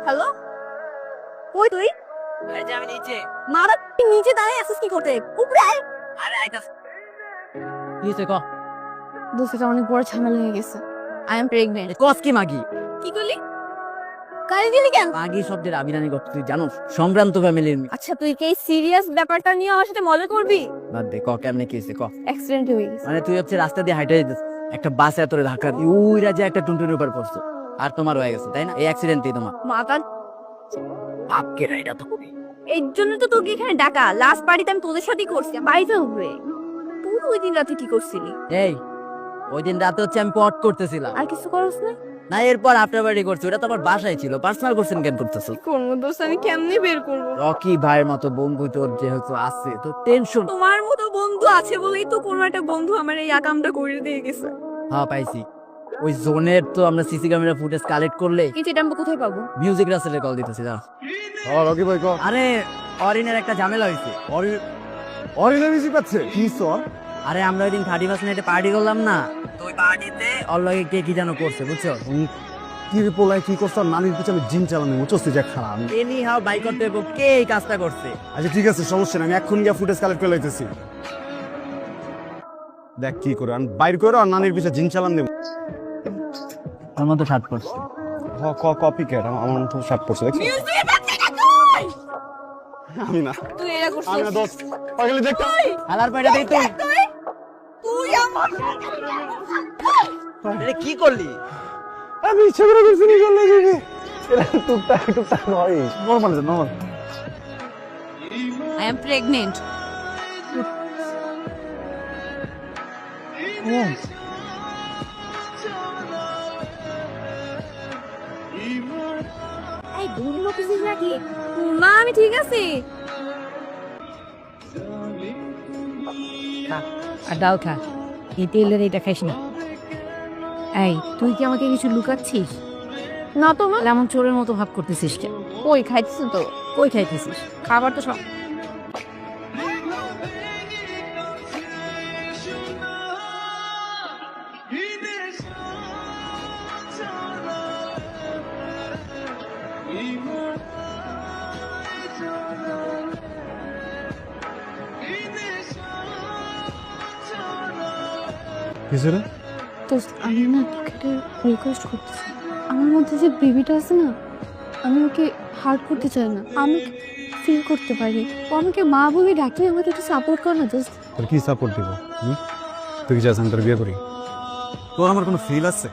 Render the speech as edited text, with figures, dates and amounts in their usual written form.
Hello, কই তুই? এই যে আমি নিচে। মারা, তুই নিচে দাঁড়ায় আছিস কি করতে? উপরে আয়। আরে আইতাছ। কি হইছে ক? দোস্ত, অনেক বড় ঝামেলা হয়ে গেছে। I am pregnant. কস কি মাগি? কি করলি? গালি দিলি কেন? মাগি শব্দের আবিধানিক অর্থ তুই জানোস? সম্ভ্রান্ত ফ্যামিলির। আচ্ছা, তুই কি সিরিয়াস ব্যাপারটা নিয়ে আমার সাথে মজা করবি? বাদ দে, ক কেমনে কি হইছে ক। অ্যাক্সিডেন্ট হয়ে গেছে। মানে তুই হচ্ছে রাস্তা দিয়ে হাইটে যেতেছ, একটা বাসে এতরে ধাক্কা দিয়ে ওই রাজে একটা টুনটুনির উপর পড়ছো, আর তোমার হয়ে গেছে, তাই না? এই অ্যাক্সিডেন্টই তোমার। মাথা বাপকে রাইডা তো কবি। এই জন্য তো তোকে এখানে ডাকা। লাস্ট পার্টিতে আমি তোদের সাথেই করছি। বাড়িতে উপরে তুই ওই দিন রাতে কি করছিলি? এই ওই দিন রাতে হচ্ছে আমি পট করতেছিলাম। আর কিছু করছ না? না, এরপর আফটার পার্টি করছি, ওটা তো আমার বাসায় ছিল। পার্সোনাল কোশ্চেন কেন করতেছো? করবো দোস্ত, আমি কেমনে বের করবো? রকি ভাইয়ের মতো বন্ধু তোর যেহেতু আছে, তো টেনশন। তোমার মতো বন্ধু আছে বলেই তো কোনো একটা বন্ধু আমার এই আকামটা করে দিয়ে গেছে। হ্যাঁ পাইছি। ওই জোনের তো আমরা সিসি ক্যামেরা ফুটেজ কালেক্ট করলে কিন্তু এটা আমরা কোথায় পাবো? মিউজিক রাসেলের কল দিতেছি না। রকি ভাই ক আরে অরিনের একটা ঝামেলা হয়েছে। অরিজিনাল মিউজিক পাচ্ছে কি সর? আরে আমরা ওই দিন 31 নাইটে পার্টি করলাম না, তো ওই পার্টিতে অল্লগে কে কি যেন করছে, বুঝছো? কি রে পোলায় কি করছ? নানির পিছনে আমি জিম চালানো মুচস্তি যে খারাপ আমি। এনি হাউ বাই করতে হইব, কে এই কাজটা করছে। আচ্ছা ঠিক আছে, সমস্যা নেই, আমি এখন গিয়ে ফুটেজ কালেক্ট করে লইতেছি। দেখ কি করে আমি বাইর করে আর নানির পিছনে জিম চালান দেব। আমার মতো শার্ট করছে। কপি ক্যাট আমার মতো শার্ট পরছে দেখছিস? আমি না, তুই এটা আমি করছিস? না দোস্ত, পাগলি দেখ। হালার পাইটা দেই তুই। তুই আমার এটা কি করলি? আমি ইচ্ছা করে করছি নি করলে দিবি। এটা টুকটাক টুকটাক হয়, normal normal. I am pregnant. এই দুর্লো কিছু নাকি? না, আমি ঠিক আছি। আর ডাল খা, এই তেলের এটা খাইস না। এই তুই কি আমাকে কিছু লুকাচ্ছিস? না তো মা। এমন চোরের মতো ভাব করতেছিস কেন? কই খাইছিস তো? কই খাইতেছিস? খাবার তো সব কিছু রে? দোস্ত, আমি না তোকে একটা রিকোয়েস্ট করতেছি। আমার মধ্যে যে বেবিটা আছে না, আমি ওকে হার্ট করতে চাই না। আমি ফিল করতে পারি। ও আমাকে মা বলে ডাকলে আমাকে একটু সাপোর্ট কর না দোস্ত। তোর কি সাপোর্ট দিব? তুই কি চাস আমি তোর বিয়ে করি? তোর আমার কোনো ফিল আছে?